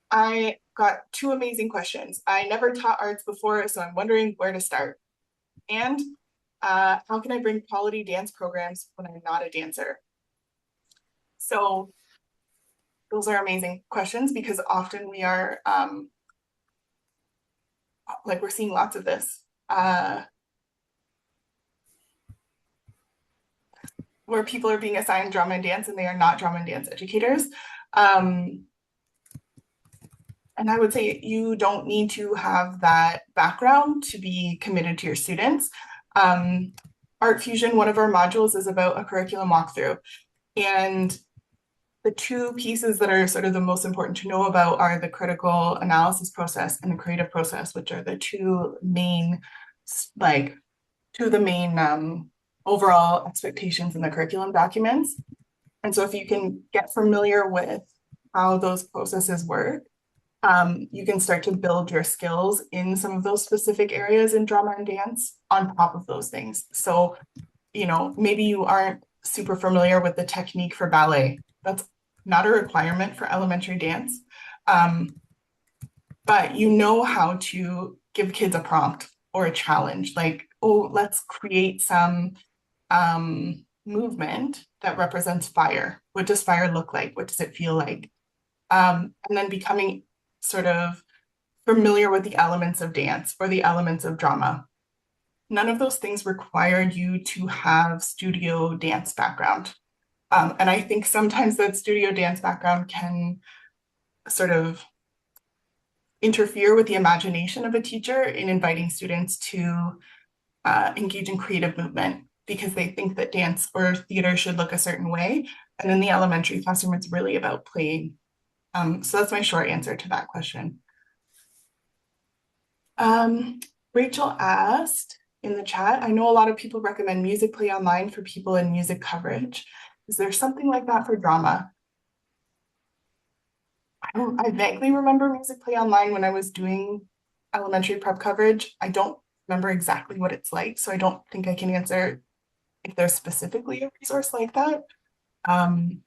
I got two amazing questions. I never taught arts before, so I'm wondering where to start. And how can I bring quality dance programs when I'm not a dancer? So those are amazing questions because often we are like we're seeing lots of this where people are being assigned drama and dance and they are not drama and dance educators. Um, and I would say you don't need to have that background to be committed to your students. ArtFusion, one of our modules, is about a curriculum walkthrough. And the two pieces that are sort of the most important to know about are the critical analysis process and the creative process, which are the two main, like, two of the main overall expectations in the curriculum documents. And so if you can get familiar with how those processes work, you can start to build your skills in some of those specific areas in drama and dance on top of those things. So, maybe you aren't super familiar with the technique for ballet. That's not a requirement for elementary dance. But you know how to give kids a prompt or a challenge, like, oh, let's create some movement that represents fire. What does fire look like? What does it feel like? And then becoming sort of familiar with the elements of dance or the elements of drama. None of those things require you to have studio dance background. And I think sometimes that studio dance background can sort of interfere with the imagination of a teacher in inviting students to engage in creative movement because they think that dance or theater should look a certain way. And in the elementary classroom, it's really about playing. So that's my short answer to that question. Rachel asked in the chat, I know a lot of people recommend music play online for people in music coverage. Is there something like that for drama? I vaguely remember music play online when I was doing elementary prep coverage. I don't remember exactly what it's like, so I don't think I can answer if there's specifically a resource like that. I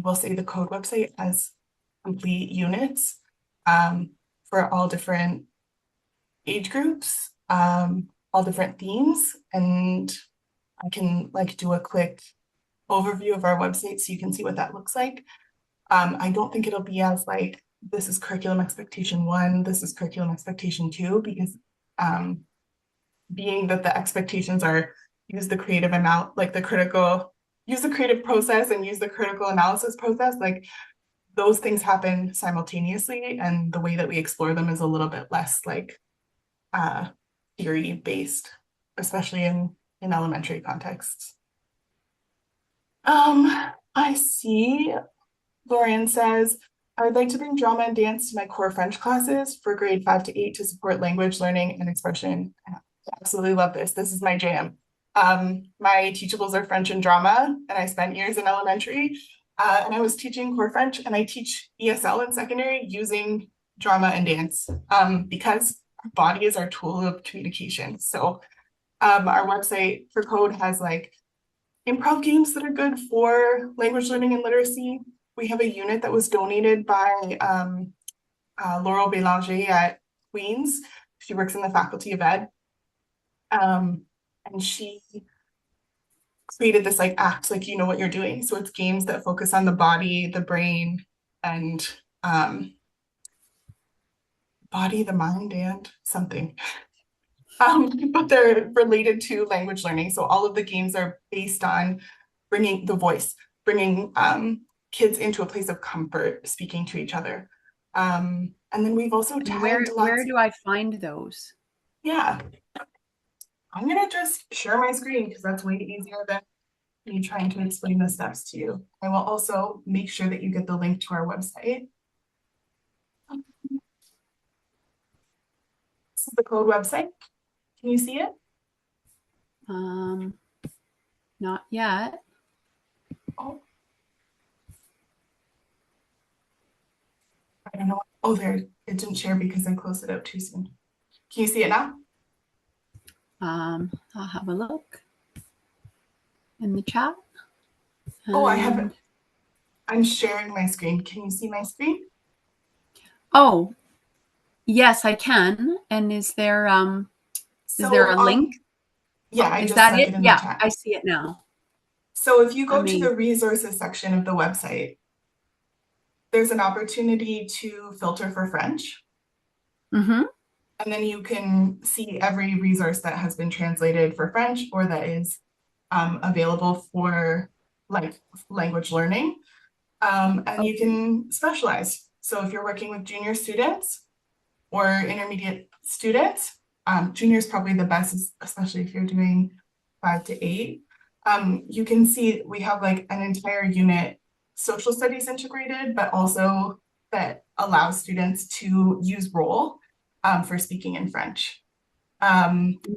will say the code website has complete units for all different age groups, all different themes, and I can do a quick overview of our website so you can see what that looks like. I don't think it'll be as this is curriculum expectation 1, this is curriculum expectation 2, because being that the expectations are use the creative amount, use the creative process and use the critical analysis process, those things happen simultaneously, and the way that we explore them is a little bit less theory based, especially in elementary contexts. I see Lorian says, I would like to bring drama and dance to my core French classes for grade 5 to 8 to support language learning and expression. I absolutely love this. This is my jam. My teachables are French and drama, and I spent years in elementary, and I was teaching core French, and I teach ESL in secondary using drama and dance because our body is our tool of communication. So our website for code has improv games that are good for language learning and literacy. We have a unit that was donated by Laurel Bélanger at Queens. She works in the Faculty of Ed. And she created this act like you know what you're doing. So it's games that focus on the body, the brain, and body, the mind, and something. But they're related to language learning. So all of the games are based on bringing the voice, bringing kids into a place of comfort, speaking to each other. And then we've also tagged where do I find those? Yeah. I'm gonna just share my screen because that's way easier than me trying to explain the steps to you. I will also make sure that you get the link to our website. This is the code website. Can you see it? Not yet. Oh. I don't know. Oh, there, it didn't share because I closed it out too soon. Can you see it now? I'll have a look in the chat. Oh, I haven't. I'm sharing my screen. Can you see my screen? Oh, yes, I can. And is there So, a link? yeah, I Is just that sent it? it in the Yeah, chat. I see it now. So if you go to Amazing. the resources section of the website, there's an opportunity to filter for French. Mm-hmm. And then you can see every resource that has been translated for French or that is available for like language learning. And you Okay. can specialize. So if you're working with junior students or intermediate students, junior is probably the best, especially if you're doing 5 to 8. You can see we have like an entire unit, social studies integrated, but also that allows students to use role for speaking in French.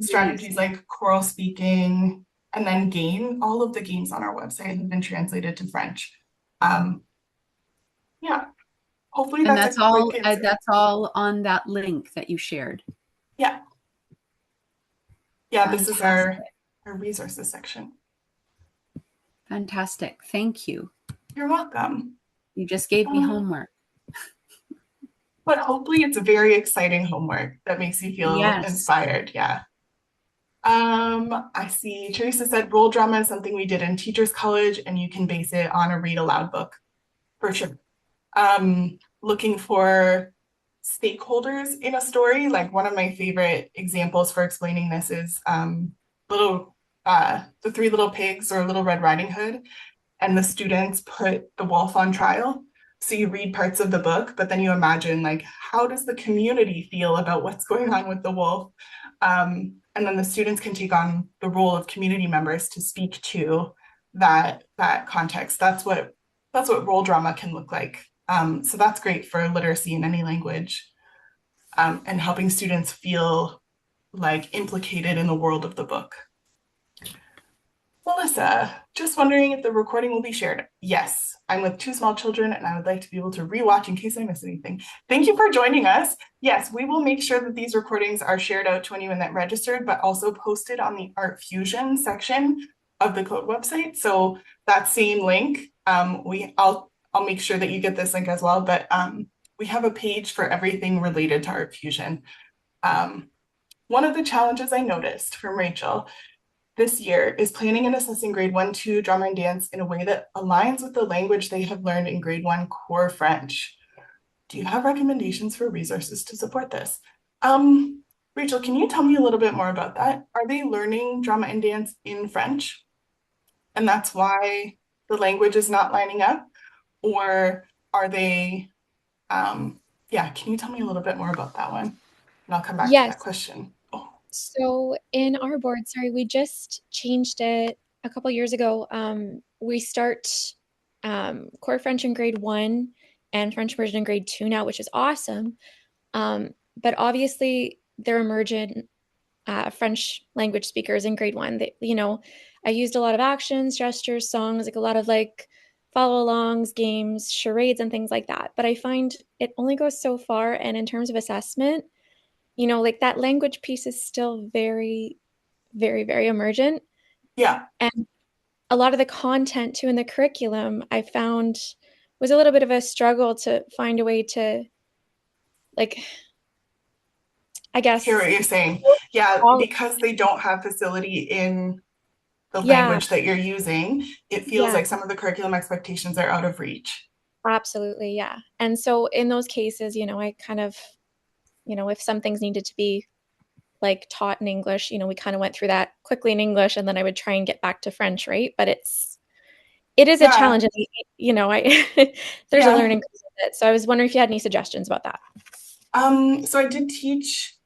Strategies Amazing. like choral speaking and then game, all of the games on our website have been translated to French. Um, yeah, hopefully And that's a quick answer. that's all on that link that you shared. Yeah, yeah, this is Fantastic. our resources section. Fantastic. Thank you. You're welcome. You just gave me Um, homework. but hopefully it's a very exciting homework that makes you feel Yes. inspired. Yeah. I see Teresa said role drama is something we did in teachers college and you can base it on a read aloud book for sure. Looking for stakeholders in a story, like one of my favorite examples for explaining this is little the Three Little Pigs or Little Red Riding Hood, and the students put the wolf on trial. So you read parts of the book, but then you imagine like how does the community feel about what's going on with the wolf? And then the students can take on the role of community members to speak to that context. That's what role drama can look like. So that's great for literacy in any language, and helping students feel like implicated in the world of the book. Melissa, just wondering if the recording will be shared. Yes, I'm with 2 small children and I would like to be able to rewatch in case I miss anything. Thank you for joining us. Yes, we will make sure that these recordings are shared out to anyone that registered, but also posted on the ArtFusion section of the Code website. So that same link, I'll make sure that you get this link as well, but we have a page for everything related to ArtFusion. One of the challenges I noticed from Rachel this year is planning and assessing grade 1-2 drama and dance in a way that aligns with the language they have learned in grade 1 core French. Do you have recommendations for resources to support this? Rachel, can you tell me a little bit more about that? Are they learning drama and dance in French? And that's why the language is not lining up? Or are they, yeah, can you tell me a little bit more about that one? And I'll come back to that Yes. question. Oh, So in our board, sorry, we just changed it a couple years ago. We start core French in grade 1 and French immersion in grade 2 now, which is awesome. But obviously, they're emergent French language speakers in grade 1. I used a lot of actions, gestures, songs, like a lot of like follow-alongs, games, charades, and things like that. But I find it only goes so far. And in terms of assessment, like that language piece is still very, very, very emergent. yeah. And a lot of the content too in the curriculum I found was a little bit of a struggle to find a way to, like, I Hear what guess, you're saying. Yeah, all, because they don't have facility in the yeah, language that you're using, it feels yeah, like some of the curriculum expectations are out of reach. absolutely, yeah. And so in those cases, I kind of, if some things needed to be like taught in English, we kind of went through that quickly in English and then I would try and get back to French, right? But it is a Yeah, challenge. And, I there's a yeah. learning curve with it. So I was wondering if you had any suggestions about that. So I did teach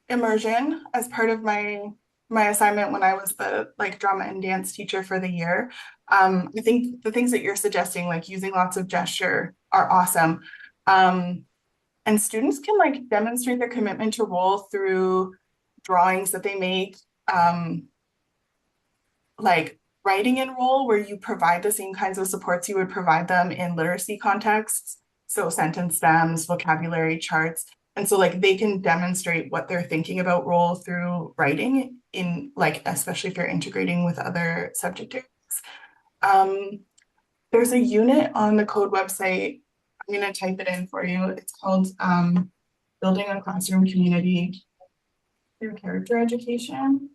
immersion as part of my assignment when I was the like drama and dance teacher for the year. I think the things that you're suggesting, like using lots of gesture, are awesome. And students can like demonstrate their commitment to role through drawings that they make, like writing in role where you provide the same kinds of supports you would provide them in literacy contexts. So sentence stems, vocabulary charts. And so like they can demonstrate what they're thinking about role through writing in like, especially if you're integrating with other subject areas. Um, there's a unit on the code website. I'm going to type it in for you. It's called Building a Classroom Community Through Character Education.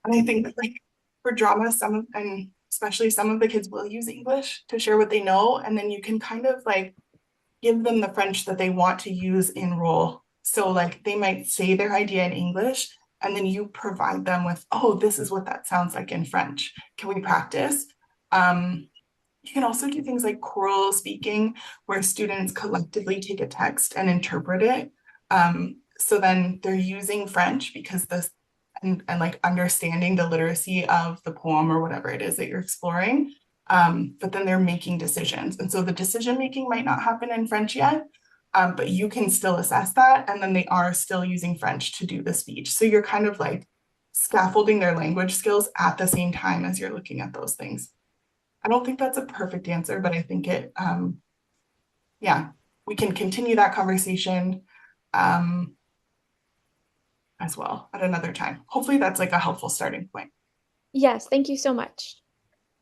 And I think like for drama, and especially some of the kids will use English to share what they know. And then you can kind of like give them the French that they want to use in role. So like they might say their idea in English and then you provide them with, oh, this is what that sounds like in French. Can we practice? You can also do things like choral speaking, where students collectively take a text and interpret it. So then they're using French because this and like understanding the literacy of the poem or whatever it is that you're exploring. But then they're making decisions. And so the decision making might not happen in French yet, but you can still assess that. And then they are still using French to do the speech. So you're kind of like scaffolding their language skills at the same time as you're looking at those things. I don't think that's a perfect answer, but I think it, yeah, we can continue that conversation as well at another time. Hopefully that's like a helpful starting point. Yes, thank you so much.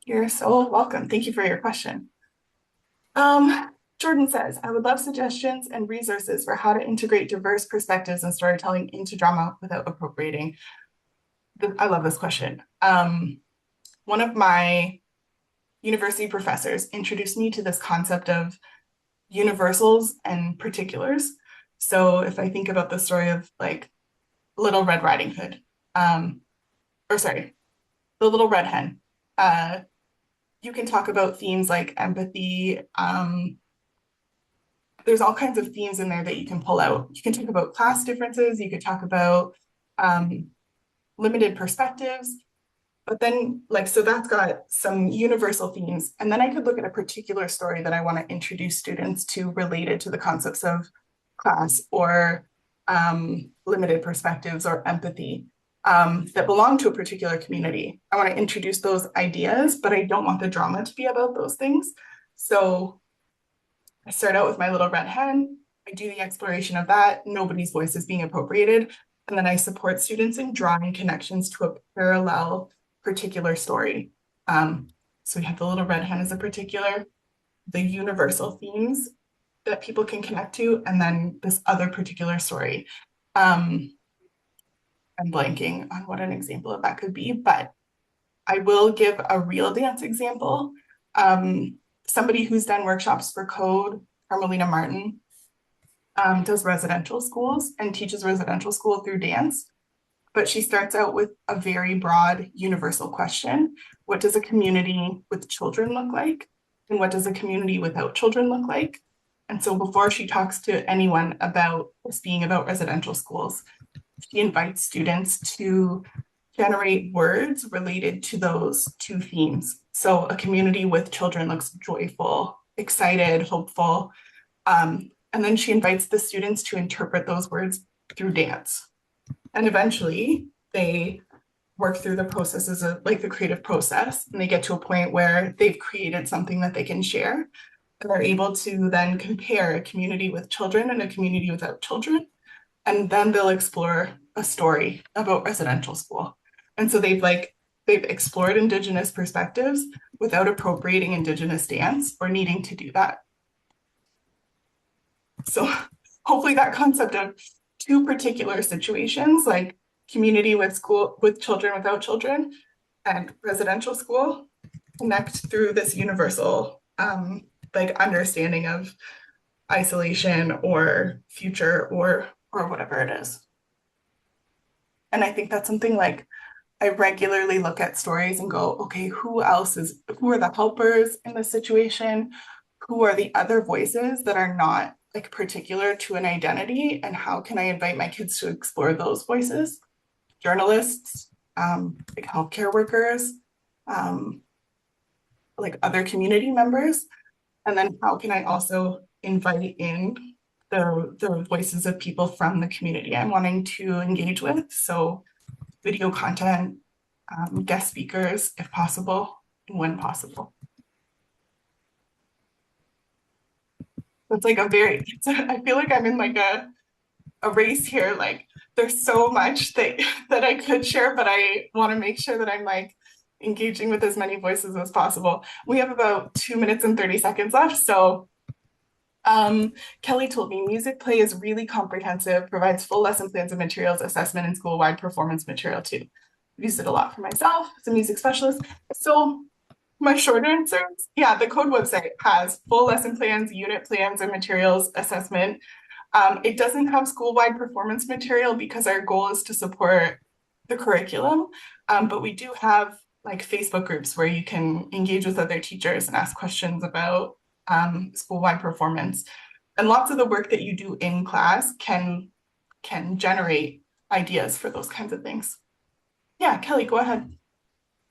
You're so welcome. Thank you for your question. Jordan says, I would love suggestions and resources for how to integrate diverse perspectives and storytelling into drama without appropriating. I love this question. One of my university professors introduced me to this concept of universals and particulars. So if I think about the story of like Little Red Riding Hood, the Little Red Hen, you can talk about themes like empathy. There's all kinds of themes in there that you can pull out. You can talk about class differences. You could talk about limited perspectives. But then so that's got some universal themes. And then I could look at a particular story that I want to introduce students to related to the concepts of class or limited perspectives or empathy that belong to a particular community. I want to introduce those ideas, but I don't want the drama to be about those things. So I start out with my Little Red Hen. I do the exploration of that. Nobody's voice is being appropriated. And then I support students in drawing connections to a parallel particular story. So we have the Little Red Hen as a particular, the universal themes that people can connect to, and then this other particular story. I'm blanking on what an example of that could be, but I will give a real dance example. Somebody who's done workshops for Code, Carmelina Martin, does residential schools and teaches residential school through dance. But she starts out with a very broad universal question. What does a community with children look like? And what does a community without children look like? And so before she talks to anyone about this being about residential schools, she invites students to generate words related to those two themes. So a community with children looks joyful, excited, hopeful. And then she invites the students to interpret those words through dance. And eventually they work through the processes of like the creative process, and they get to a point where they've created something that they can share. And they're able to then compare a community with children and a community without children. And then they'll explore a story about residential school. And so they've explored Indigenous perspectives without appropriating Indigenous dance or needing to do that. So hopefully that concept of two particular situations, like community with children without children and residential school, connect through this universal understanding of isolation or future or whatever it is. And I think that's something like I regularly look at stories and go, okay, who are the helpers in this situation? Who are the other voices that are not like particular to an identity, and how can I invite my kids to explore those voices? Journalists, like healthcare workers, like other community members. And then how can I also invite in the voices of people from the community I'm wanting to engage with? So video content, guest speakers, if possible, and when possible. It's like I feel like I'm in like a race here. Like there's so much that I could share, but I want to make sure that I'm like engaging with as many voices as possible. We have about 2 minutes and 30 seconds left. So Kelly told me music play is really comprehensive, provides full lesson plans and materials, assessment, and school-wide performance material too. I've used it a lot for myself as a music specialist. So my short answer is, yeah, the code website has full lesson plans, unit plans, and materials assessment. It doesn't have school-wide performance material because our goal is to support the curriculum, but we do have like Facebook groups where you can engage with other teachers and ask questions about school-wide performance. And lots of the work that you do in class can generate ideas for those kinds of things. Yeah, Kelly, go ahead.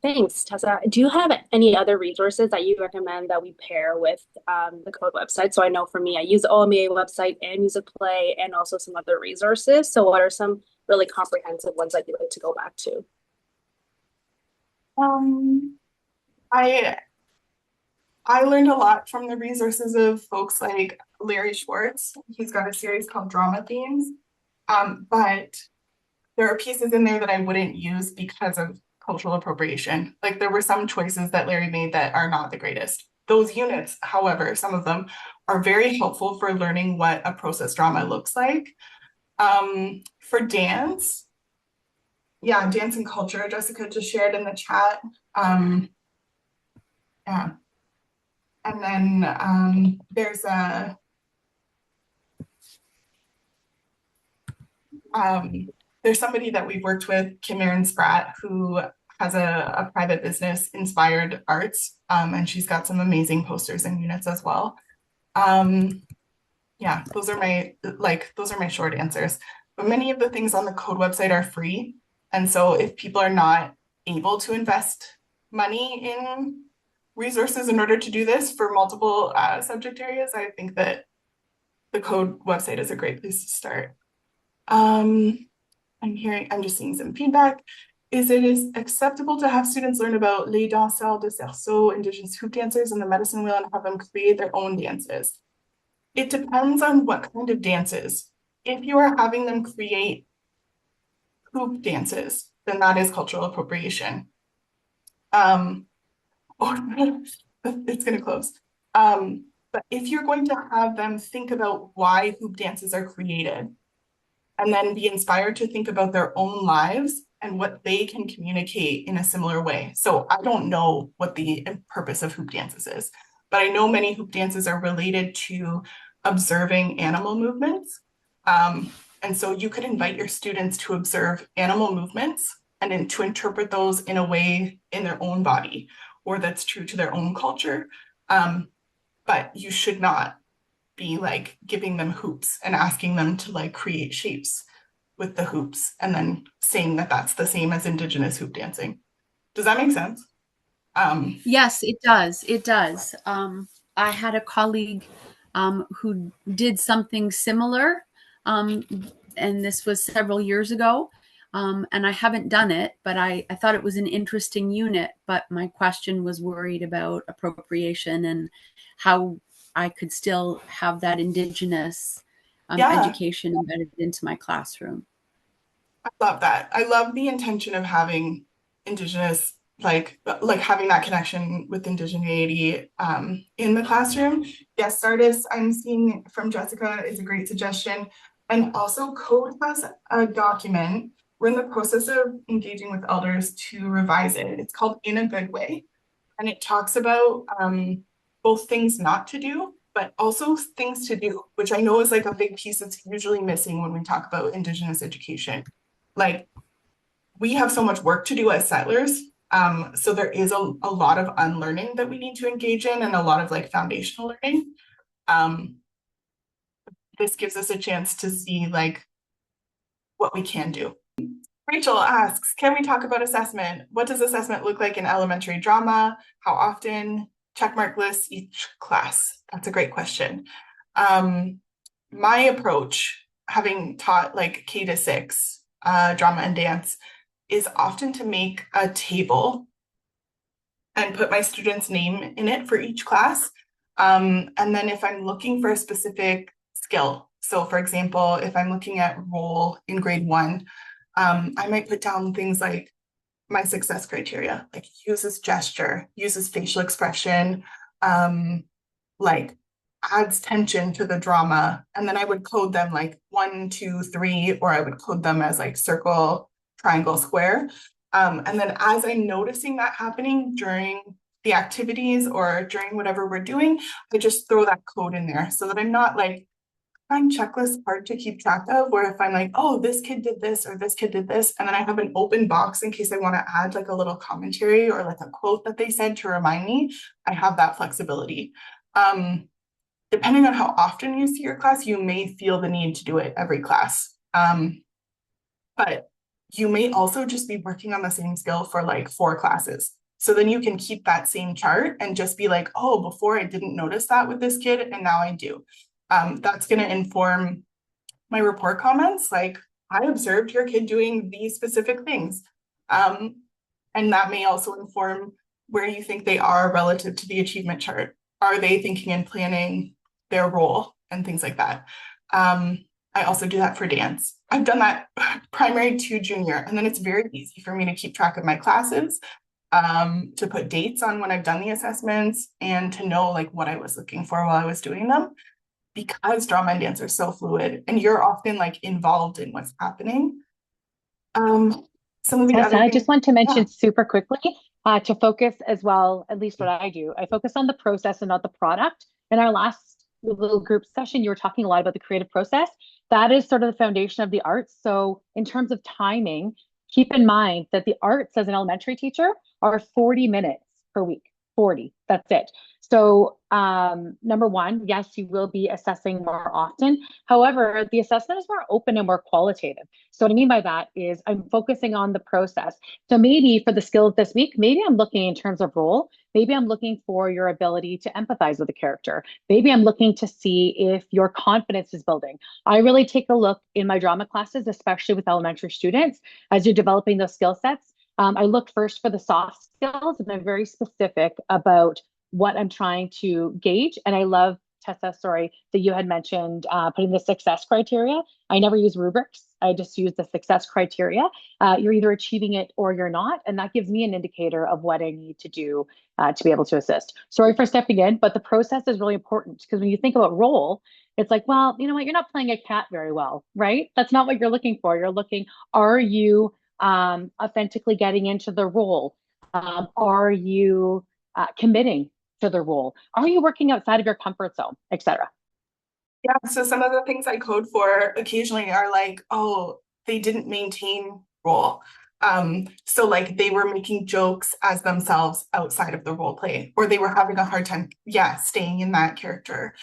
Thanks, Tessa. Do you have any other resources that you recommend that we pair with the code website? So I know for me, I use the OMEA website and Music Play and also some other resources. So what are some really comprehensive ones that you like to go back to? I learned a lot from the resources of folks like Larry Schwartz. He's got a series called Drama Themes, but there are pieces in there that I wouldn't use because of cultural appropriation. Like there were some choices that Larry made that are not the greatest. Those units, however, some of them are very helpful for learning what a process drama looks like. For dance, yeah, dance and culture, Jessica just shared in the chat. Yeah. And then there's somebody that we've worked with, Kim Erin Spratt, who has a private business, Inspired Arts, and she's got some amazing posters and units as well. Yeah, those are my short answers. But many of the things on the code website are free. And so if people are not able to invest money in resources in order to do this for multiple subject areas, I think that the code website is a great place to start. I'm just seeing some feedback. It is acceptable to have students learn about les danseurs de cerceau, indigenous hoop dancers, and the medicine wheel, and have them create their own dances? It depends on what kind of dances. If you are having them create hoop dances, then that is cultural appropriation. It's going to close. But if you're going to have them think about why hoop dances are created, and then be inspired to think about their own lives and what they can communicate in a similar way. So I don't know what the purpose of hoop dances is, but I know many hoop dances are related to observing animal movements. And so you could invite your students to observe animal movements and then to interpret those in a way in their own body or that's true to their own culture. But you should not be like giving them hoops and asking them to like create shapes with the hoops and then saying that that's the same as indigenous hoop dancing. Does that make sense? Yes, it does. It does. I had a colleague who did something similar, and this was several years ago. And I haven't done it, but I thought it was an interesting unit. But my question was worried about appropriation and how I could still have that Indigenous education embedded into my classroom. I love that. I love the intention of having Indigenous, like having that connection with indigeneity in the classroom. Yes, artists I'm seeing from Jessica is a great suggestion. And also Code has a document. We're in the process of engaging with elders to revise it. It's called In a Good Way. And it talks about both things not to do, but also things to do, which I know is like a big piece that's usually missing when we talk about Indigenous education. Like we have so much work to do as settlers. So there is a lot of unlearning that we need to engage in and a lot of like foundational learning. This gives us a chance to see like what we can do. Rachel asks, can we talk about assessment? What does assessment look like in elementary drama? How often? Checkmark lists each class. That's a great question. My approach, having taught like K to 6 drama and dance, is often to make a table and put my student's name in it for each class. And then if I'm looking for a specific skill, so for example, if I'm looking at role in grade 1, I might put down things like my success criteria, like uses gesture, uses facial expression, like adds tension to the drama. And then I would code them like 1, 2, 3, or I would code them as like circle, triangle, square. And then as I'm noticing that happening during the activities or during whatever we're doing, I just throw that code in there so that I'm not like, find checklists hard to keep track of, where if I'm like, oh, this kid did this or this kid did this, and then I have an open box in case I want to add like a little commentary or like a quote that they said to remind me, I have that flexibility. Depending on how often you see your class, you may feel the need to do it every class. But you may also just be working on the same skill for like 4 classes. So then you can keep that same chart and just be like, oh, before I didn't notice that with this kid, and now I do. That's going to inform my report comments. Like, I observed your kid doing these specific things. And that may also inform where you think they are relative to the achievement chart. Are they thinking and planning their role and things like that? I also do that for dance. I've done that primary to junior, and then it's very easy for me to keep track of my classes, to put dates on when I've done the assessments, and to know like what I was looking for while I was doing them. Because drama and dance are so fluid and you're often like involved in what's happening. Some of the Tessa, other I things, just want to mention super quickly to focus as well, at least what I do. I focus on the process and not the product. In our last little group session, you were talking a lot about the creative process. That is sort of the foundation of the arts. So in terms of timing, keep in mind that the arts as an elementary teacher are 40 minutes per week. 40, that's it. So number one, yes, you will be assessing more often. However, the assessment is more open and more qualitative. So what I mean by that is I'm focusing on the process. So maybe for the skills this week, maybe I'm looking in terms of role. Maybe I'm looking for your ability to empathize with a character. Maybe I'm looking to see if your confidence is building. I really take a look in my drama classes, especially with elementary students, as you're developing those skill sets. I look first for the soft skills, and I'm very specific about what I'm trying to gauge. And I love, Tessa, sorry, that you had mentioned putting the success criteria. I never use rubrics. I just use the success criteria. You're either achieving it or you're not. And that gives me an indicator of what I need to do to be able to assist. Sorry for stepping in, but the process is really important, because when you think about role, it's like, well, you know what, you're not playing a cat very well, right? That's not what you're looking for. You're looking, are you authentically getting into the role? Are you committing to the role? Are you working outside of your comfort zone, etc.? yeah, so some of the things I code for occasionally are like, oh, they didn't maintain role. So like they were making jokes as themselves outside of the role play, or they were having a hard time, staying in that character,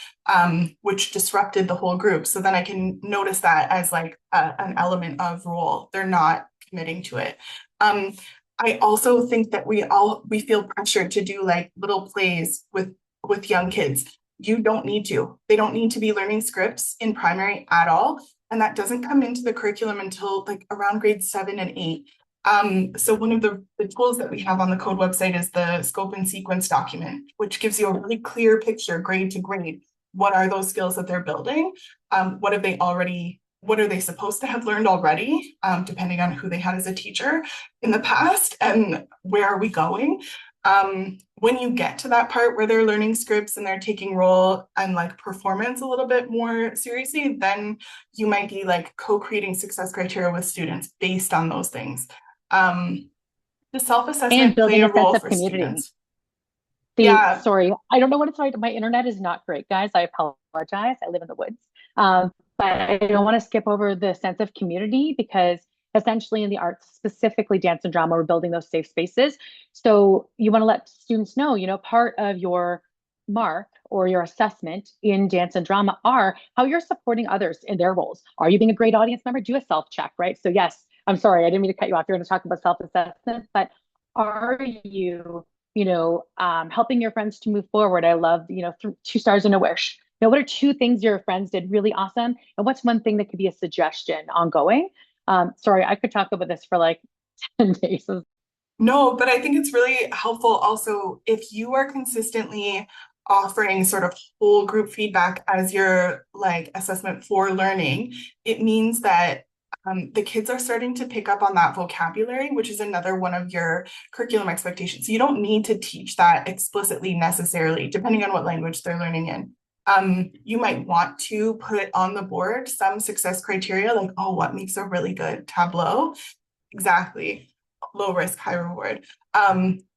which disrupted the whole group. So then I can notice that as like an element of role. They're not committing to it. I also think that we feel pressured to do like little plays with young kids. You don't need to. They don't need to be learning scripts in primary at all. And that doesn't come into the curriculum until like around grade 7 and 8. So one of the tools that we have on the code website is the scope and sequence document, which gives you a really clear picture, grade to grade. What are those skills that they're building? What are they supposed to have learned already, depending on who they had as a teacher in the past, and where are we going? When you get to that part where they're learning scripts and they're taking role and like performance a little bit more seriously, then you might be like co-creating success criteria with students based on those things. The self-assessment And play building a a role sense of for community. students. Yeah. Sorry, I don't know what it's like. My internet is not great, guys. I apologize. I live in the woods. But I don't want to skip over the sense of community, because essentially in the arts, specifically dance and drama, we're building those safe spaces. So you want to let students know, part of your mark or your assessment in dance and drama are how you're supporting others in their roles. Are you being a great audience member? Do a self-check, right? So yes, I'm sorry, I didn't mean to cut you off. You're going to talk about self-assessment, but are you helping your friends to move forward? I love, 2 stars and a wish. What are 2 things your friends did really awesome? And what's one thing that could be a suggestion ongoing? Sorry, I could talk about this for like 10 days. No, but I think it's really helpful also if you are consistently offering sort of whole group feedback as your like assessment for learning. It means that The kids are starting to pick up on that vocabulary, which is another one of your curriculum expectations. You don't need to teach that explicitly necessarily, depending on what language they're learning in. You might want to put on the board some success criteria, like, oh, what makes a really good tableau? Exactly. Low risk, high reward.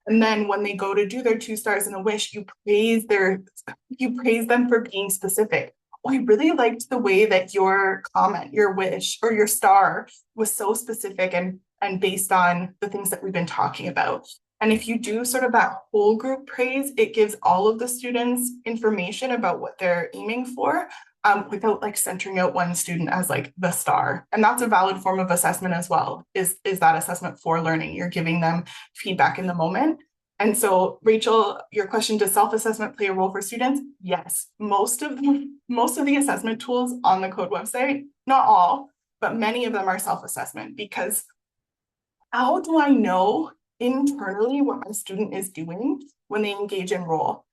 And then when they go to do their 2 stars and a wish, you praise them for being specific. Oh, I really liked the way that your comment, your wish, or your star was so specific and based on the things that we've been talking about. And if you do sort of that whole group praise, it gives all of the students information about what they're aiming for, without like centering out one student as like the star. And that's a valid form of assessment as well, is that assessment for learning. You're giving them feedback in the moment. And so, Rachel, your question, does self-assessment play a role for students? Yes. Most of the assessment tools on the Code website, not all, but many of them are self-assessment, because how do I know internally what my student is doing when they engage in role?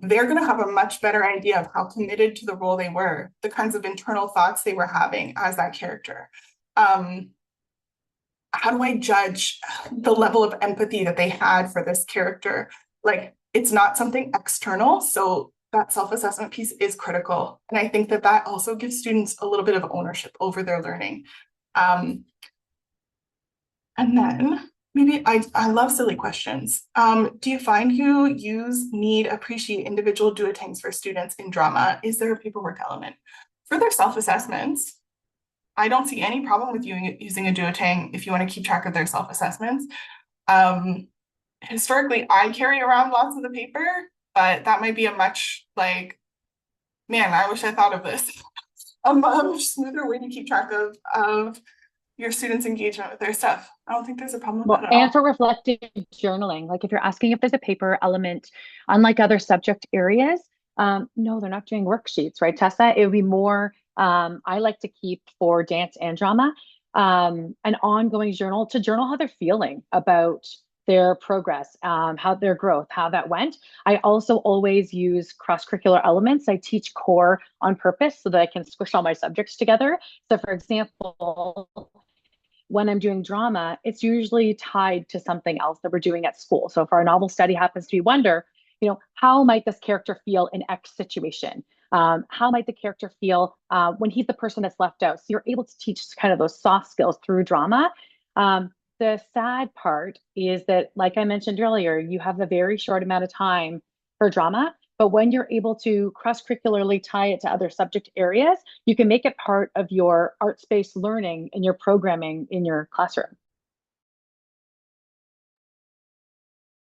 They're going to have a much better idea of how committed to the role they were, the kinds of internal thoughts they were having as that character. How do I judge the level of empathy that they had for this character? Like, it's not something external, so that self-assessment piece is critical. And I think that also gives students a little bit of ownership over their learning. And then maybe I love silly questions. Do you find you need, appreciate individual duotangs for students in drama? Is there a paperwork element? For their self-assessments, I don't see any problem with you using a duotang if you want to keep track of their self-assessments. Historically, I carry around lots of the paper, but that might be a much like, man, I wish I thought of this. A much smoother way to keep track of your students' engagement with their stuff. I don't think there's a problem with that at all. And for reflective journaling, like if you're asking if there's a paper element, unlike other subject areas, no, they're not doing worksheets, right, Tessa? It would be more, I like to keep for dance and drama, an ongoing journal to journal how they're feeling about their progress, how their growth, how that went. I also always use cross-curricular elements. I teach core on purpose so that I can squish all my subjects together. So for example, when I'm doing drama, it's usually tied to something else that we're doing at school. So if our novel study happens to be Wonder, how might this character feel in X situation? How might the character feel when he's the person that's left out? So you're able to teach kind of those soft skills through drama. The sad part is that, like I mentioned earlier, you have a very short amount of time for drama, but when you're able to cross-curricularly tie it to other subject areas, you can make it part of your arts-based learning and your programming in your classroom.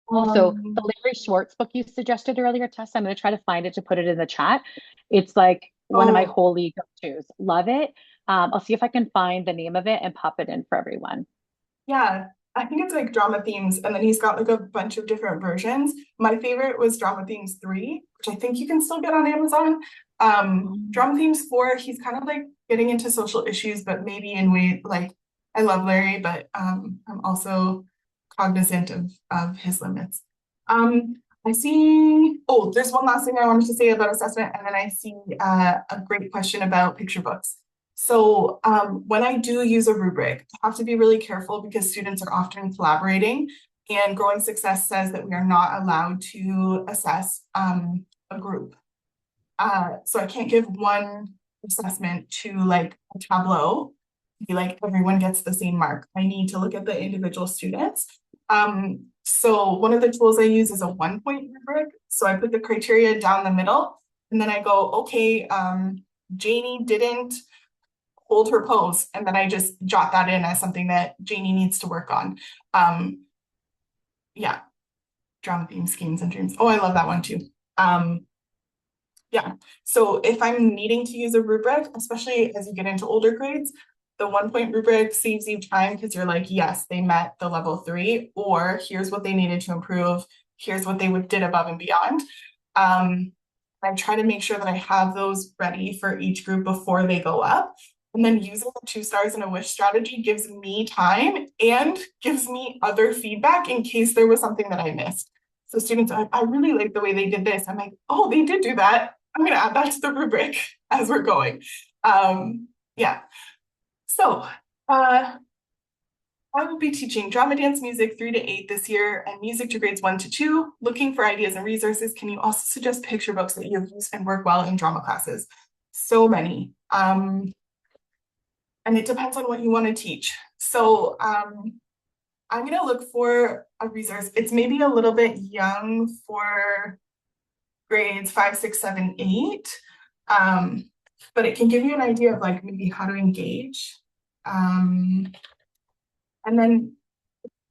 Also, the Larry Schwartz book you suggested earlier, Tessa, I'm going to try to find it to put it in the chat. It's like one of my holy go-tos. Love it. I'll see if I can find the name of it and pop it in for everyone. Yeah, I think it's like Drama Themes, and then he's got like a bunch of different versions. My favorite was Drama Themes 3, which I think you can still get on Amazon. Drama Themes 4, he's kind of like getting into social issues, but maybe in way like, I love Larry, but I'm also cognizant of his limits. I see, there's one last thing I wanted to say about assessment, and then I see a great question about picture books. So when I do use a rubric, I have to be really careful because students are often collaborating, and Growing Success says that we are not allowed to assess a group. So I can't give one assessment to like a tableau, be like everyone gets the same mark. I need to look at the individual students. So one of the tools I use is a 1-point rubric. So I put the criteria down the middle, and then I go, okay, Janie didn't hold her pose, and then I just jot that in as something that Janie needs to work on. Yeah, Drama Themes, Schemes, and Dreams. Oh, I love that one too. Yeah, so if I'm needing to use a rubric, especially as you get into older grades, the 1-point rubric saves you time because you're like, yes, they met the level 3, or here's what they needed to improve, here's what they did above and beyond. I try to make sure that I have those ready for each group before they go up. And then using the 2 stars and a wish strategy gives me time and gives me other feedback in case there was something that I missed. So students are like, I really like the way they did this. I'm like, oh, they did do that. I'm going to add that to the rubric as we're going. Yeah. So Uh, I will be teaching drama, dance, music 3 to 8 this year and music to grades 1 to 2. Looking for ideas and resources. Can you also suggest picture books that you've used and work well in drama classes? So many. And it depends on what you want to teach. So I'm going to look for a resource. It's maybe a little bit young for grades 5, 6, 7, 8. But it can give you an idea of like maybe how to engage. And then,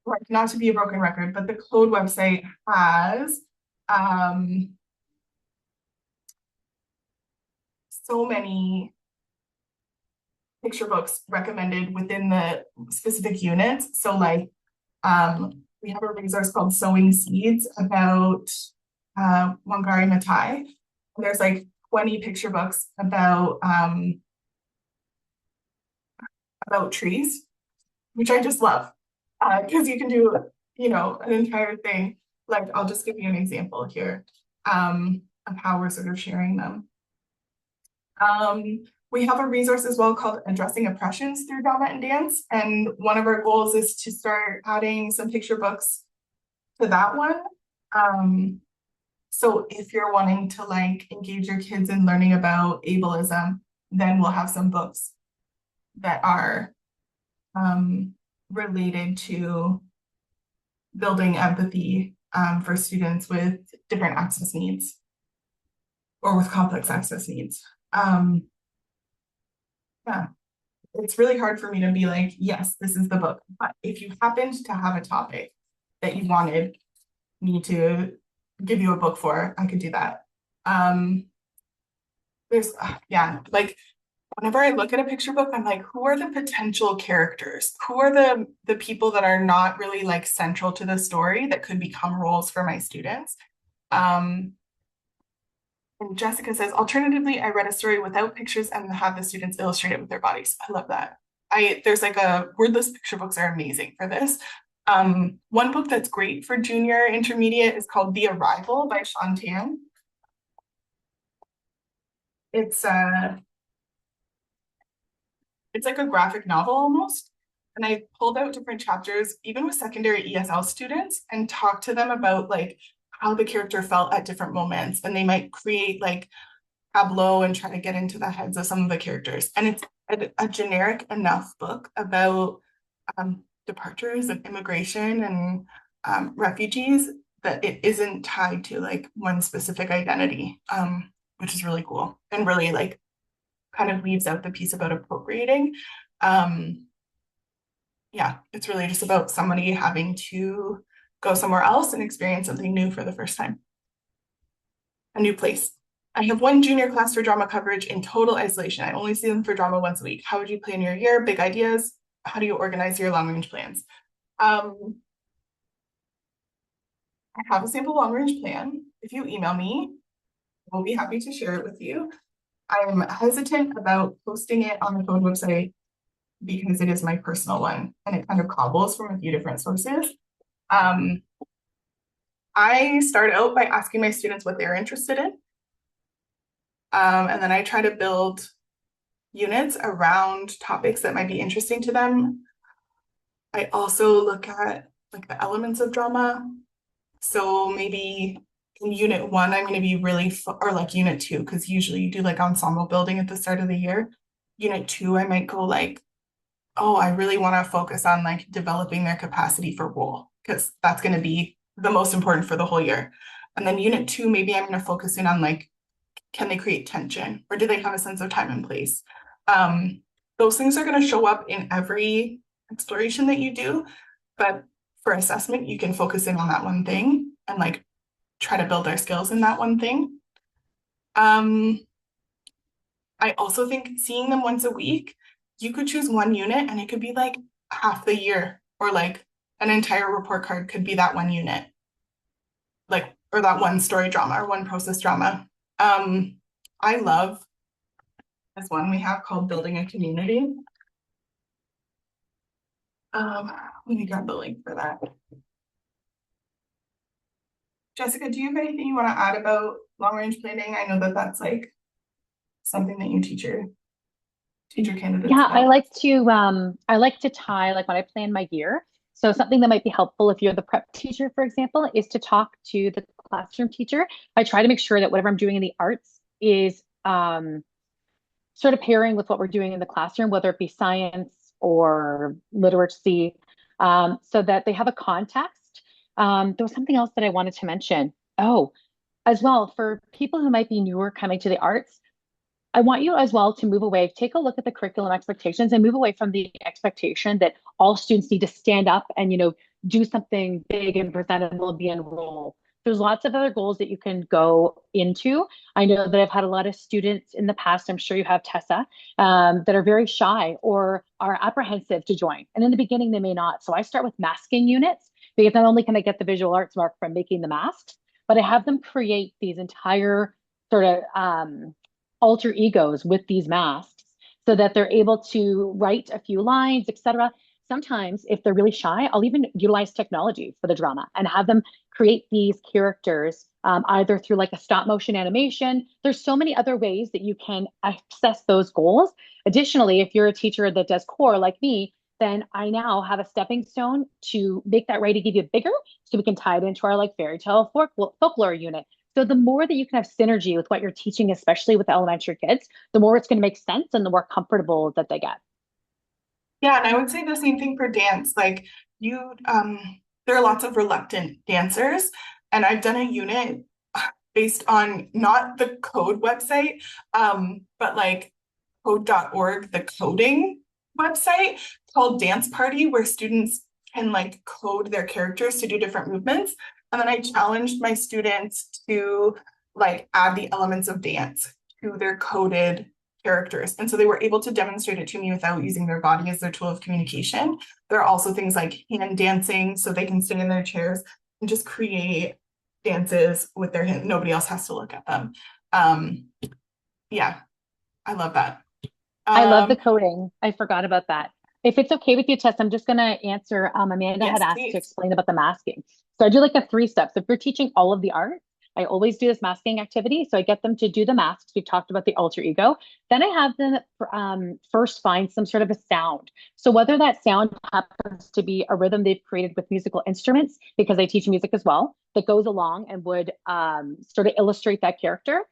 like, not to be a broken record, but the Code website has so many picture books recommended within the specific units. So like we have a resource called Sowing Seeds about Wangari Maathai. There's like 20 picture books about trees, which I just love because you can do, you know, an entire thing. Like, I'll just give you an example here of how we're sort of sharing them. We have a resource as well called Addressing Oppressions Through Drama and Dance. And one of our goals is to start adding some picture books to that one. So if you're wanting to like engage your kids in learning about ableism, then we'll have some books that are related to building empathy for students with different access needs or with complex access needs. Yeah, it's really hard for me to be like, yes, this is the book. But if you happened to have a topic that you wanted me to give you a book for, I could do that. There's, yeah, like whenever I look at a picture book, I'm like, who are the potential characters? Who are the people that are not really like central to the story that could become roles for my students? And Jessica says, alternatively, I read a story without pictures and have the students illustrate it with their bodies. I love that. There's like wordless picture books are amazing for this. One book that's great for junior intermediate is called The Arrival by Sean Tan. It's like a graphic novel almost. And I pulled out different chapters, even with secondary ESL students, and talked to them about like how the character felt at different moments. And they might create like tableau and try to get into the heads of some of the characters. And it's a generic enough book about departures and immigration and refugees that it isn't tied to like one specific identity, which is really cool and really like kind of leaves out the piece about appropriating. Yeah, it's really just about somebody having to go somewhere else and experience something new for the first time. A new place. I have one junior class for drama coverage in total isolation. I only see them for drama once a week. How would you plan your year? Big ideas. How do you organize your long range plans? I have a sample long range plan. If you email me, I'll be happy to share it with you. I'm hesitant about posting it on the Code website because it is my personal one and it kind of cobbles from a few different sources. I start out by asking my students what they're interested in. And then I try to build units around topics that might be interesting to them. I also look at like the elements of drama. So maybe in unit 1, I'm going to be really, or like unit 2, because usually you do like ensemble building at the start of the year. Unit 2, I might go like, oh, I really want to focus on like developing their capacity for role, because that's going to be the most important for the whole year. And then unit 2, maybe I'm going to focus in on like, can they create tension or do they have a sense of time and place? Those things are going to show up in every exploration that you do, but for assessment, you can focus in on that one thing and like try to build their skills in that one thing. I also think seeing them once a week, you could choose one unit and it could be like half the year, or like an entire report card could be that one unit, like, or that one story drama or one process drama. I love this one we have called Building a Community. Let me grab the link for that. Jessica, do you have anything you want to add about long range planning? I know that that's like something that you teach your teacher candidates Yeah, about? I like to tie like when I plan my year. So something that might be helpful if you're the prep teacher, for example, is to talk to the classroom teacher. I try to make sure that whatever I'm doing in the arts is sort of pairing with what we're doing in the classroom, whether it be science or literacy, so that they have a context. There was something else that I wanted to mention. Oh, as well, for people who might be newer coming to the arts, I want you as well to move away, take a look at the curriculum expectations and move away from the expectation that all students need to stand up and, do something big and presentable and be enrolled. There's lots of other goals that you can go into. I know that I've had a lot of students in the past, I'm sure you have, Tessa, that are very shy or are apprehensive to join. And in the beginning, they may not. So I start with masking units because not only can I get the visual arts mark from making the masks, but I have them create these entire sort of alter egos with these masks so that they're able to write a few lines, etc. Sometimes, if they're really shy, I'll even utilize technology for the drama and have them create these characters either through like a stop motion animation. There's so many other ways that you can access those goals. Additionally, if you're a teacher that does core like me, then I now have a stepping stone to make that writing give you bigger so we can tie it into our like fairy tale folklore unit. So the more that you can have synergy with what you're teaching, especially with elementary kids, the more it's going to make sense and the more comfortable that they get. Yeah, and I would say the same thing for dance. Like there are lots of reluctant dancers, and I've done a unit based on not the code website, but like code.org, the coding website called Dance Party, where students can like code their characters to do different movements. And then I challenged my students to like add the elements of dance to their coded characters. And so they were able to demonstrate it to me without using their body as their tool of communication. There are also things like hand dancing, so they can sit in their chairs and just create dances with their hand. Nobody else has to look at them. Yeah, I love that. I love the coding. I forgot about that. If it's okay with you, Tess, I'm just going to answer. Amanda Yes, had asked please. to explain about the masking. So I do like the 3 steps. If you're teaching all of the art, I always do this masking activity. So I get them to do the masks. We've talked about the alter ego. Then I have them first find some sort of a sound. So whether that sound happens to be a rhythm they've created with musical instruments, because I teach music as well, that goes along and would sort of illustrate that character.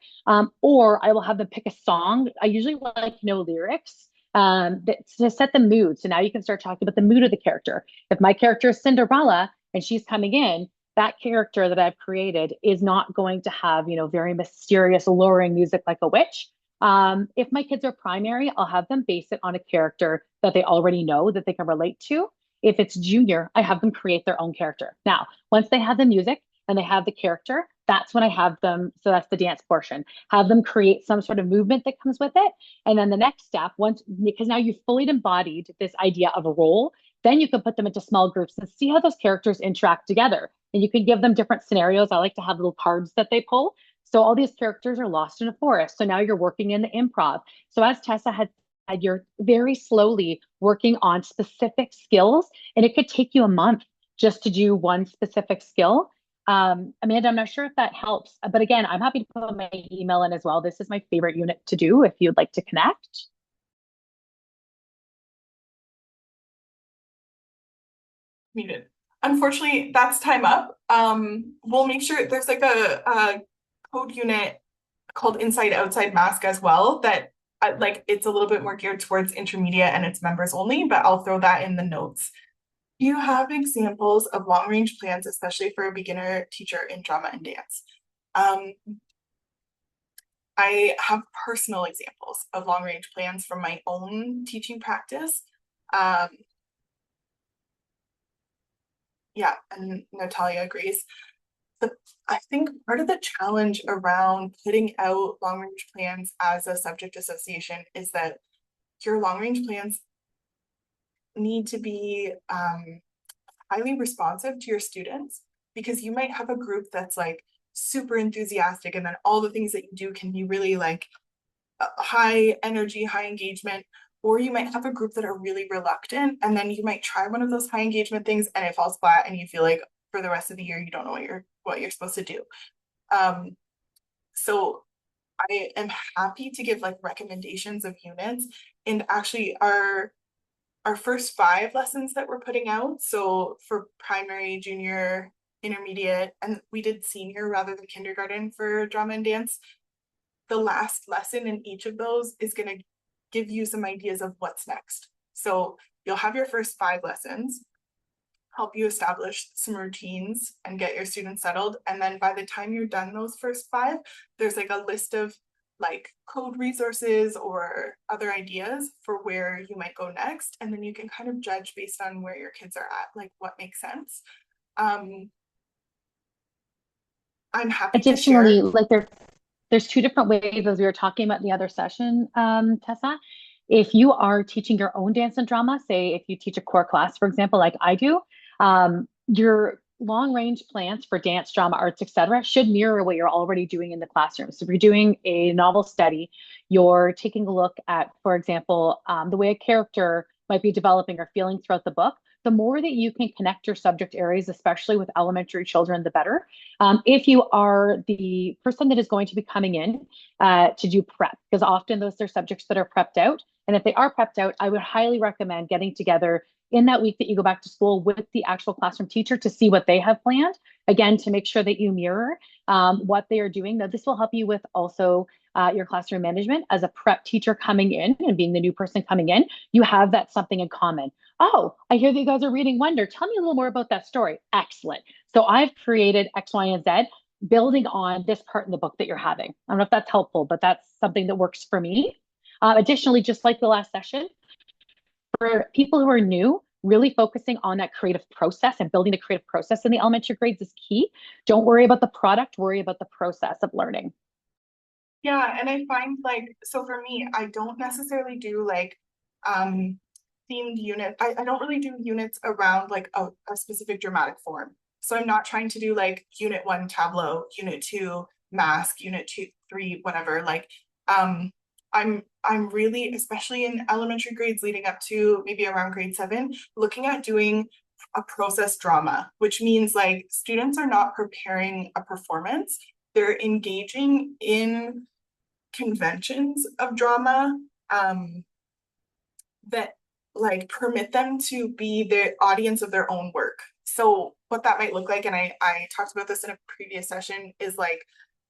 Or I will have them pick a song. I usually like no lyrics to set the mood. So now you can start talking about the mood of the character. If my character is Cinderella and she's coming in, that character that I've created is not going to have, very mysterious, alluring music like a witch. If my kids are primary, I'll have them base it on a character that they already know that they can relate to. If it's junior, I have them create their own character. Now, once they have the music and they have the character, that's when I have them. So that's the dance portion. Have them create some sort of movement that comes with it. And then the next step, because now you've fully embodied this idea of a role, then you can put them into small groups and see how those characters interact together. And you can give them different scenarios. I like to have little cards that they pull. So all these characters are lost in a forest. So now you're working in the improv. So as Tessa had said, you're very slowly working on specific skills. And it could take you a month just to do one specific skill. Amanda, I'm not sure if that helps. But again, I'm happy to put my email in as well. This is my favorite unit to do if you'd like to connect. Muted. Unfortunately, that's time up. We'll make sure there's like a code unit called Inside Outside Mask as well that like it's a little bit more geared towards intermediate and it's members only, but I'll throw that in the notes. Do you have examples of long range plans, especially for a beginner teacher in drama and dance? I have personal examples of long range plans from my own teaching practice. Yeah, and Natalia agrees. I think part of the challenge around putting out long range plans as a subject association is that your long range plans need to be highly responsive to your students, because you might have a group that's like super enthusiastic and then all the things that you do can be really like high energy, high engagement. Or you might have a group that are really reluctant, and then you might try one of those high engagement things and it falls flat and you feel like for the rest of the year you don't know what you're supposed to do. So I am happy to give like recommendations of units. And actually our first 5 lessons that we're putting out, so for primary, junior, intermediate, and we did senior rather than kindergarten for drama and dance, the last lesson in each of those is going to give you some ideas of what's next. So you'll have your first 5 lessons, help you establish some routines and get your students settled. And then by the time you're done those first 5, there's like a list of like code resources or other ideas for where you might go next. And then you can kind of judge based on where your kids are at, like what makes sense. I'm happy to share. Additionally, like there's 2 different ways, as we were talking about in the other session, Tessa. If you are teaching your own dance and drama, say if you teach a core class, for example, like I do, your long range plans for dance, drama, arts, etc., should mirror what you're already doing in the classroom. So if you're doing a novel study, you're taking a look at, for example, the way a character might be developing or feeling throughout the book. The more that you can connect your subject areas, especially with elementary children, the better. If you are the person that is going to be coming in to do prep, because often those are subjects that are prepped out. And if they are prepped out, I would highly recommend getting together in that week that you go back to school with the actual classroom teacher to see what they have planned. Again, to make sure that you mirror what they are doing. Now, this will help you with also your classroom management as a prep teacher coming in and being the new person coming in. You have that something in common. Oh, I hear that you guys are reading Wonder. Tell me a little more about that story. Excellent. So I've created X, Y, and Z building on this part in the book that you're having. I don't know if that's helpful, but that's something that works for me. Additionally, just like the last session, for people who are new, really focusing on that creative process and building the creative process in the elementary grades is key. Don't worry about the product, worry about the process of learning. Yeah, and I find like, so for me, I don't necessarily do like themed unit. I don't really do units around like a specific dramatic form. So I'm not trying to do like unit 1 tableau, unit 2 mask, unit 2, 3, whatever. Like I'm really, especially in elementary grades leading up to maybe around grade 7, looking at doing a process drama, which means like students are not preparing a performance, they're engaging in conventions of drama that like permit them to be the audience of their own work. So what that might look like, and I talked about this in a previous session, is like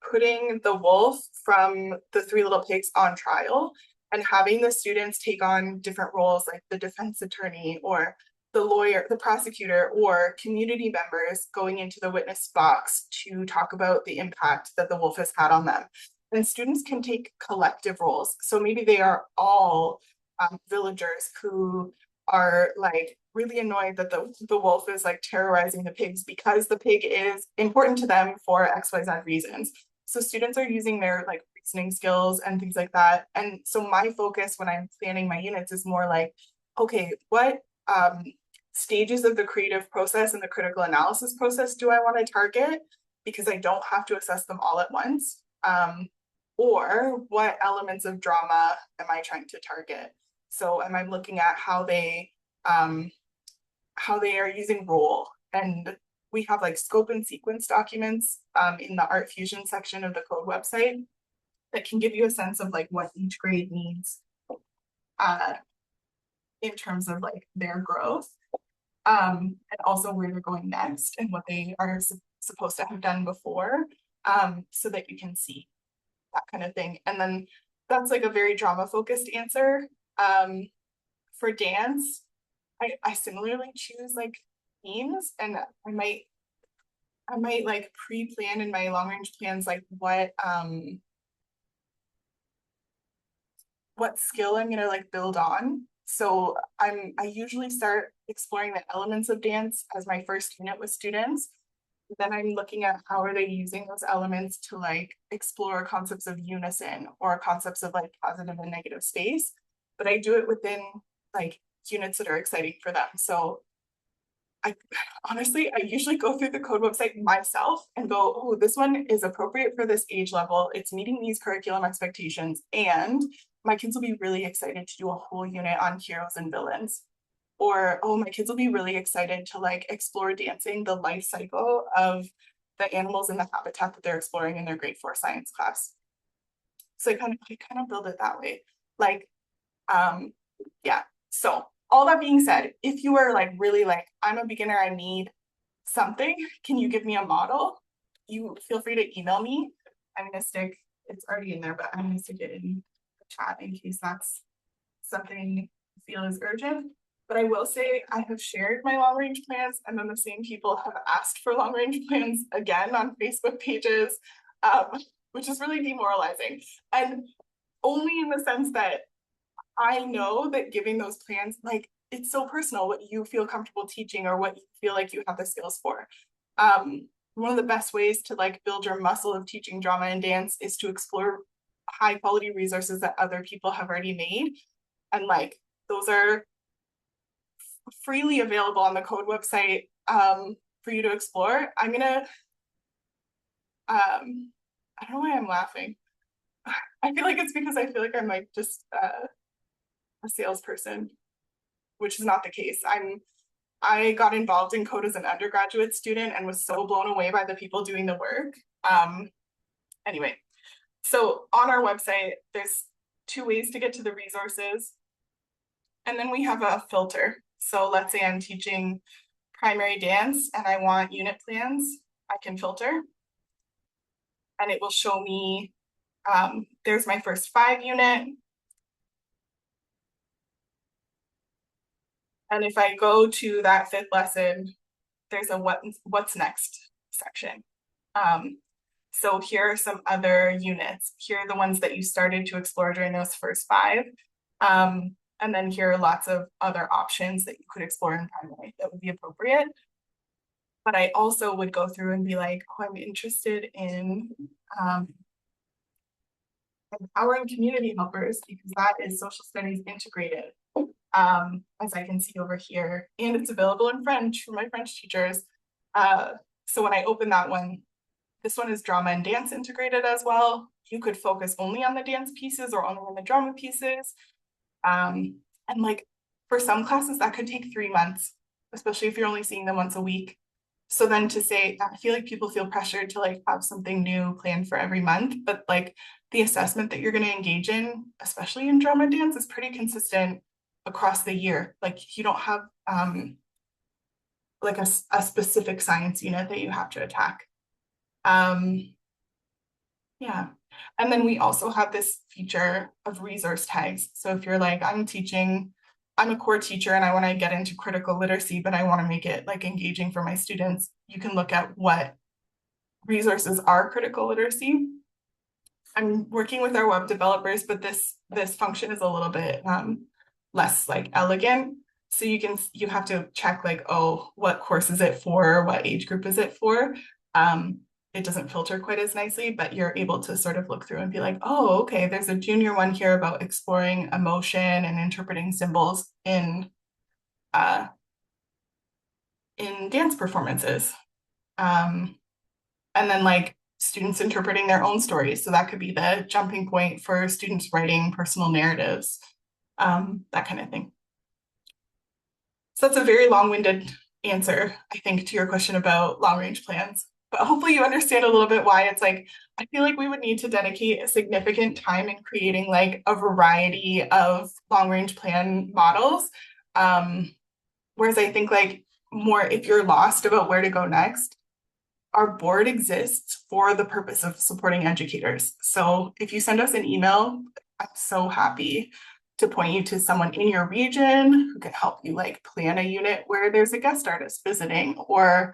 putting the wolf from the 3 Little Pigs on trial and having the students take on different roles like the defense attorney or the lawyer, the prosecutor, or community members going into the witness box to talk about the impact that the wolf has had on them. And students can take collective roles. So maybe they are all villagers who are like really annoyed that the wolf is like terrorizing the pigs because the pig is important to them for XYZ reasons. So students are using their like reasoning skills and things like that. And so my focus when I'm planning my units is more like, okay, what stages of the creative process and the critical analysis process do I want to target? Because I don't have to assess them all at once. Or what elements of drama am I trying to target? So am I looking at how they are using role? And we have like scope and sequence documents in the ArtFusion section of the code website that can give you a sense of like what each grade needs in terms of like their growth, and also where they're going next and what they are supposed to have done before, so that you can see that kind of thing. And then that's like a very drama focused answer. For dance, I similarly choose like themes, and I might like pre-plan in my long range plans like what skill I'm gonna like build on. So I usually start exploring the elements of dance as my first unit with students. Then I'm looking at how are they using those elements to like explore concepts of unison or concepts of like positive and negative space. But I do it within like units that are exciting for them. So I usually go through the code website myself and go, oh, this one is appropriate for this age level. It's meeting these curriculum expectations. And my kids will be really excited to do a whole unit on heroes and villains. Or, oh, my kids will be really excited to like explore dancing the life cycle of the animals in the habitat that they're exploring in their grade 4 science class. So I kind of build it that way. Like, yeah. So all that being said, if you are like really like, I'm a beginner, I need something, can you give me a model? You feel free to email me. I'm gonna stick, it's already in there, but I'm gonna stick it in the chat in case that's something you feel is urgent. But I will say I have shared my long range plans, and then the same people have asked for long range plans again on Facebook pages, which is really demoralizing. And only in the sense that I know that giving those plans, like, it's so personal what you feel comfortable teaching or what you feel like you have the skills for. One of the best ways to like build your muscle of teaching drama and dance is to explore high quality resources that other people have already made. And like, those are freely available on the code website for you to explore. I'm gonna, I don't know why I'm laughing. I feel like it's because I feel like I'm like just a salesperson, which is not the case. I got involved in code as an undergraduate student and was so blown away by the people doing the work. Anyway, so on our website, there's 2 ways to get to the resources. And then we have a filter. So let's say I'm teaching primary dance and I want unit plans, I can filter. And it will show me, there's my first 5 unit. And if I go to that 5th lesson, there's a what's next section. So here are some other units. Here are the ones that you started to explore during those first 5. And then here are lots of other options that you could explore in primary that would be appropriate. But I also would go through and be like, oh, I'm interested in empowering community helpers because that is social studies integrated. As I can see over here, and it's available in French for my French teachers. So when I open that one, this one is drama and dance integrated as well. You could focus only on the dance pieces or only on the drama pieces. And like for some classes that could take 3 months, especially if you're only seeing them once a week. So then to say, I feel like people feel pressured to like have something new planned for every month, but like the assessment that you're going to engage in, especially in drama and dance, is pretty consistent across the year. Like you don't have like a specific science unit that you have to attack. Yeah. And then we also have this feature of resource tags. So if you're like, I'm a core teacher and I want to get into critical literacy, but I want to make it like engaging for my students, you can look at what resources are critical literacy. I'm working with our web developers, but this function is a little bit less like elegant. So you have to check like, oh, what course is it for? What age group is it for? It doesn't filter quite as nicely, but you're able to sort of look through and be like, oh, okay, there's a junior one here about exploring emotion and interpreting symbols in dance performances. And then like students interpreting their own stories. So that could be the jumping point for students writing personal narratives, that kind of thing. So that's a very long-winded answer, I think, to your question about long-range plans. But hopefully you understand a little bit why it's like, I feel like we would need to dedicate a significant time in creating like a variety of long-range plan models. Whereas I think like more if you're lost about where to go next, our board exists for the purpose of supporting educators. So if you send us an email, I'm so happy to point you to someone in your region who can help you like plan a unit where there's a guest artist visiting, or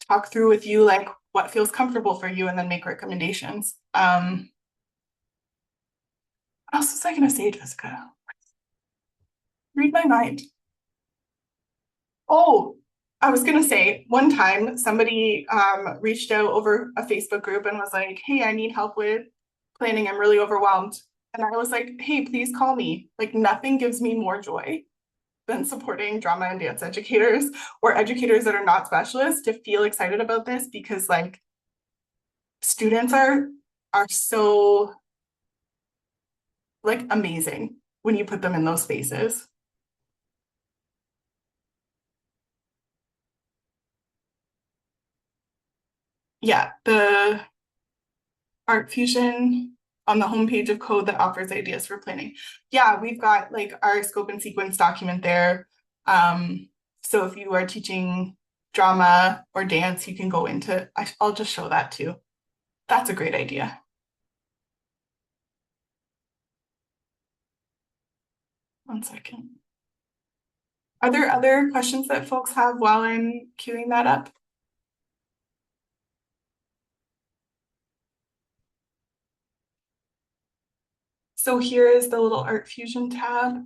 talk through with you like what feels comfortable for you and then make recommendations. What else was I gonna say, Jessica? Read my mind. Oh, I was gonna say one time somebody reached out over a Facebook group and was like, hey, I need help with planning. I'm really overwhelmed. And I was like, hey, please call me. Like nothing gives me more joy than supporting drama and dance educators or educators that are not specialists to feel excited about this, because like students are so like amazing when you put them in those spaces. Yeah, the ArtFusion on the homepage of Code that offers ideas for planning. Yeah, we've got like our scope and sequence document there. So if you are teaching drama or dance, you can go into, I'll just show that too. That's a great idea. One second. Are there other questions that folks have while I'm queuing that up? So here is the little ArtFusion tab.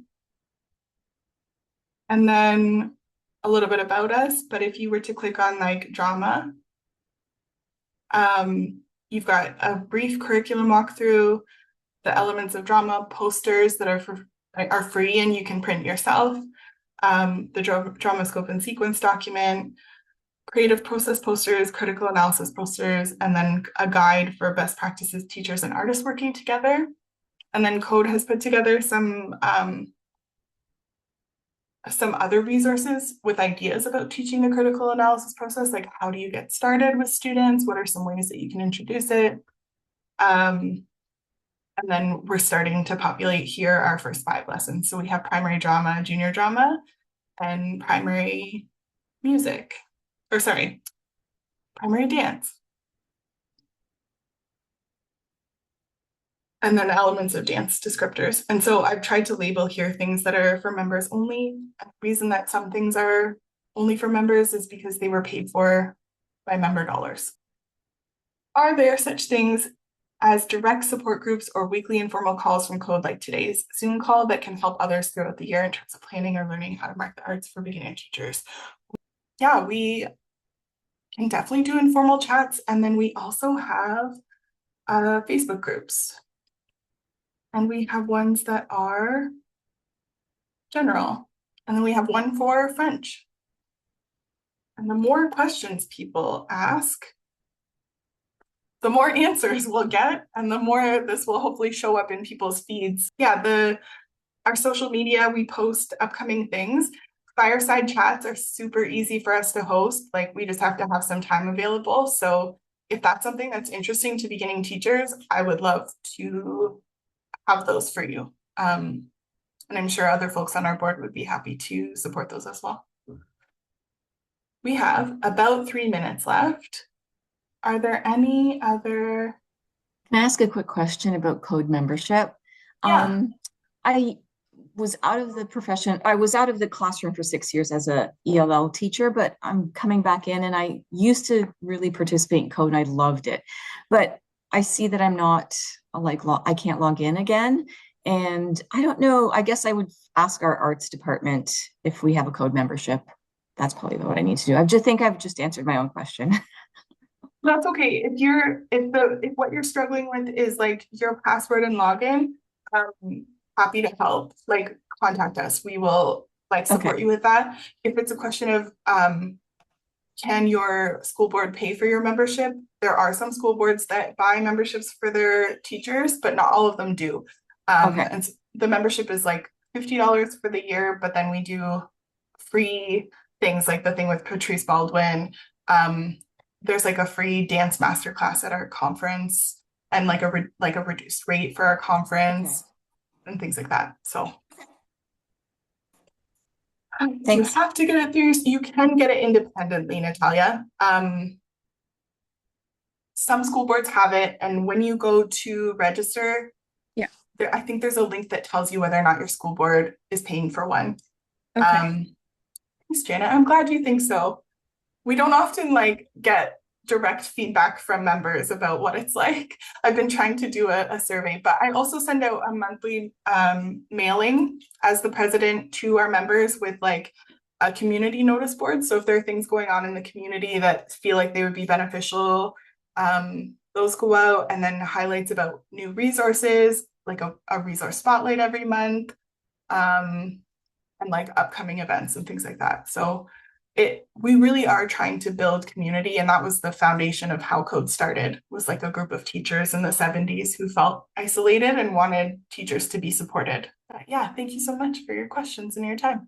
And then a little bit about us, but if you were to click on like drama, you've got a brief curriculum walkthrough, the elements of drama, posters that are free and you can print yourself, the drama scope and sequence document, creative process posters, critical analysis posters, and then a guide for best practices teachers and artists working together. And then Code has put together some other resources with ideas about teaching the critical analysis process, like how do you get started with students? What are some ways that you can introduce it? And then we're starting to populate here our first 5 lessons. So we have primary drama, junior drama, and primary music, or sorry, primary dance. And then elements of dance descriptors. And so I've tried to label here things that are for members only. The reason that some things are only for members is because they were paid for by member dollars. Are there such things as direct support groups or weekly informal calls from Code like today's Zoom call that can help others throughout the year in terms of planning or learning how to mark the arts for beginning teachers? Yeah, we can definitely do informal chats. And then we also have Facebook groups. And we have ones that are general. And then we have one for French. And the more questions people ask, the more answers we'll get, and the more this will hopefully show up in people's feeds. Yeah, our social media, we post upcoming things. Fireside chats are super easy for us to host. Like, we just have to have some time available. So if that's something that's interesting to beginning teachers, I would love to have those for you. And I'm sure other folks on our board would be happy to support those as well. We have about 3 minutes left. Are there any other? Can I ask a quick question about Code membership? Yeah. I was out of the profession. I was out of the classroom for 6 years as a ELL teacher, but I'm coming back in, and I used to really participate in Code and I loved it. But I see that I'm not I can't log in again. And I don't know, I guess I would ask our arts department if we have a Code membership. That's probably what I need to do. I just think I've just answered my own question. That's okay. If what you're struggling with is like your password and login, happy to help. Like, contact us. We will support you with that. If it's a question of can your school board pay for your membership? There are some school boards that buy memberships for their teachers, but not all of them do. And the membership is like $50 for the year, but then we do free things like the thing with Patrice Baldwin. There's like a free dance masterclass at our conference, and like a reduced rate for our conference and things like that. So you have to get it through. You can get it independently, Natalia. Some school boards have it, and when you go to register, I think there's a link that tells you whether or not your school board is paying for one. Thanks, Janet. I'm glad you think so. We don't often get direct feedback from members about what it's like. I've been trying to do a survey, but I also send out a monthly mailing as the president to our members with a community notice board. So if there are things going on in the community that feel like they would be beneficial, those go out, and then highlights about new resources, like a resource spotlight every month, and upcoming events and things like that. So we really are trying to build community, and that was the foundation of how Code started, was a group of teachers in the 70s who felt isolated and wanted teachers to be supported. But yeah, thank you so much for your questions and your time.